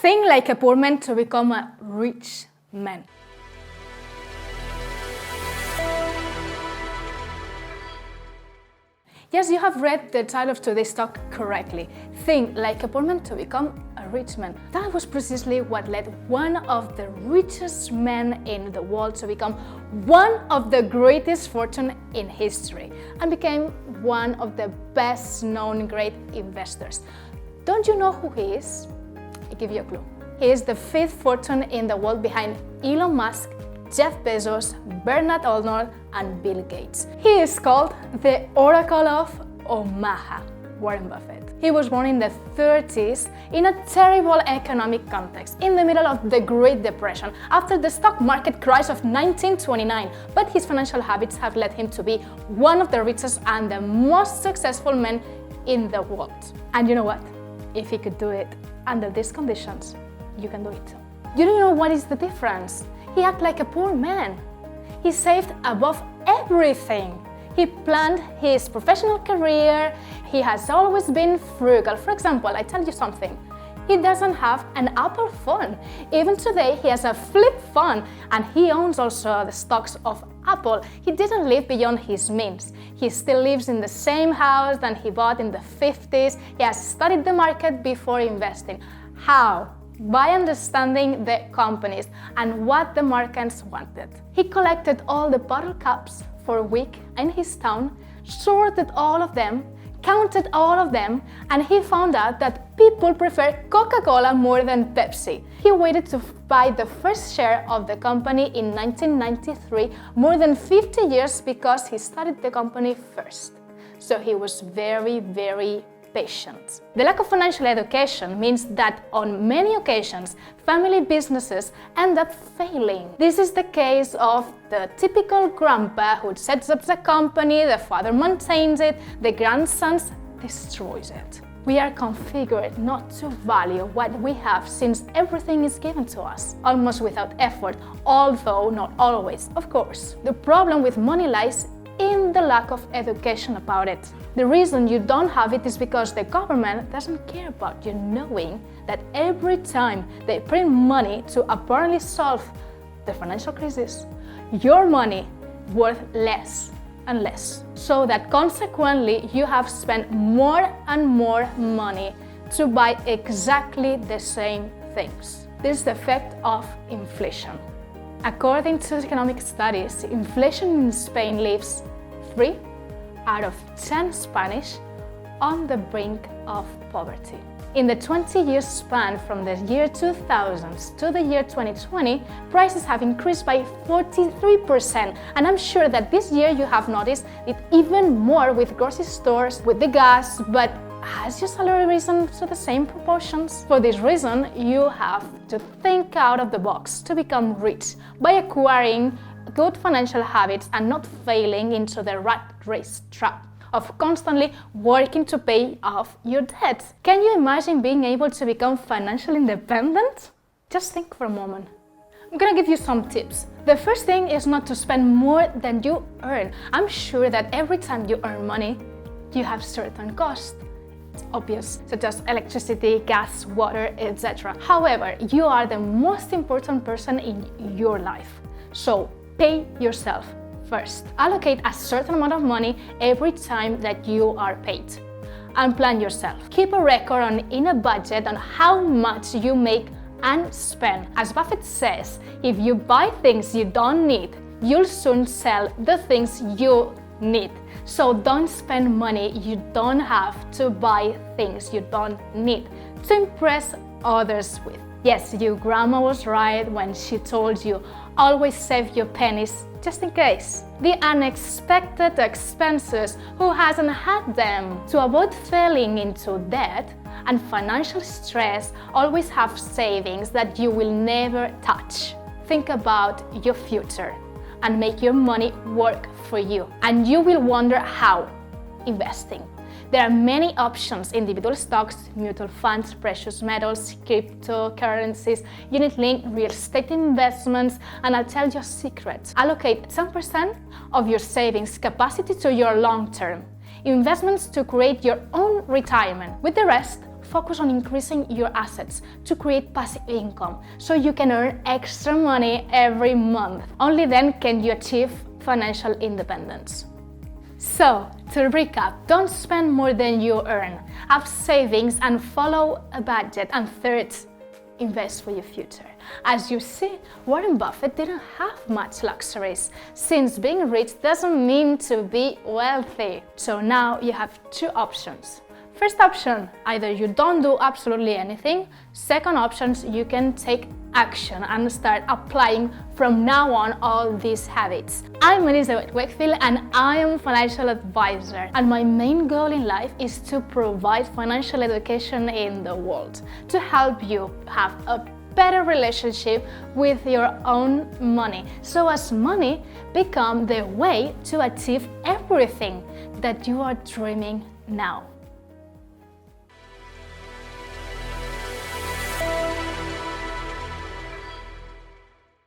Think like a poor man to become a rich man. Yes, you have read the title of today's talk correctly. Think like a poor man to become a rich man. That was precisely what led one of the richest men in the world to become one of the greatest fortune in history and became one of the best known great investors. Don't you know who he is? I'll give you a clue. He is the fifth fortune in the world behind Elon Musk, Jeff Bezos, Bernard Arnault, and Bill Gates. He is called the Oracle of Omaha, Warren Buffett. He was born in the 30s in a terrible economic context, in the middle of the Great Depression, after the stock market crash of 1929. But his financial habits have led him to be one of the richest and the most successful men in the world. And you know what? If he could do it under these conditions, you can do it too. You don't know what is the difference. He acted like a poor man. He saved above everything. He planned his professional career. He has always been frugal. For example, I tell you something. He doesn't have an Apple phone. Even today, he has a flip phone, and he owns also the stocks of Apple. He didn't live beyond his means. He still lives in the same house that he bought in the 50s. He has studied the market before investing. How? By understanding the companies and what the markets wanted. He collected all the bottle caps for a week in his town, sorted all of them, counted all of them, and he found out that people prefer Coca-Cola more than Pepsi. He waited to buy the first share of the company in 1993, more than 50 years, because he studied the company first. So he was very, very patient. The lack of financial education means that on many occasions, family businesses end up failing. This is the case of the typical grandpa who sets up the company, the father maintains it, the grandson destroys it. We are configured not to value what we have, since everything is given to us, almost without effort, although not always, of course. The problem with money lies in the lack of education about it. The reason you don't have it is because the government doesn't care about you knowing that every time they print money to apparently solve the financial crisis, your money worth less and less. So that consequently you have spent more and more money to buy exactly the same things. This is the effect of inflation. According to economic studies, inflation in Spain leaves 3 out of 10 Spanish on the brink of poverty. In the 20-year span from the year 2000 to the year 2020, prices have increased by 43%. And I'm sure that this year you have noticed it even more with grocery stores, with the gas, but has your salary risen to the same proportions? For this reason, you have to think out of the box to become rich by acquiring good financial habits and not failing into the rat race trap of constantly working to pay off your debts. Can you imagine being able to become financially independent? Just think for a moment. I'm gonna give you some tips. The first thing is not to spend more than you earn. I'm sure that every time you earn money, you have certain costs. Obvious, such as electricity, gas, water, etc. However, you are the most important person in your life. So pay yourself first. Allocate a certain amount of money every time that you are paid. And plan yourself. Keep a record in a budget on how much you make and spend. As Buffett says, if you buy things you don't need, you'll soon sell the things you need. So don't spend money you don't have to buy things you don't need to impress others with. Yes, your grandma was right when she told you, always save your pennies just in case. The unexpected expenses, who hasn't had them? To avoid falling into debt and financial stress, always have savings that you will never touch. Think about your future and make your money work for you. And you will wonder how. Investing. There are many options: individual stocks, mutual funds, precious metals, cryptocurrencies, unit-linked real estate investments, and I'll tell you a secret. Allocate 10% of your savings capacity to your long-term investments to create your own retirement. With the rest, focus on increasing your assets to create passive income so you can earn extra money every month. Only then can you achieve financial independence. So, to recap, don't spend more than you earn, have savings and follow a budget, and third, invest for your future. As you see, Warren Buffett didn't have much luxuries, since being rich doesn't mean to be wealthy. So now you have two options. First option, either you don't do absolutely anything. Second option, you can take action and start applying from now on all these habits. I'm Elizabeth Wakefield and I am a financial advisor, and my main goal in life is to provide financial education in the world to help you have a better relationship with your own money, so as money become the way to achieve everything that you are dreaming now.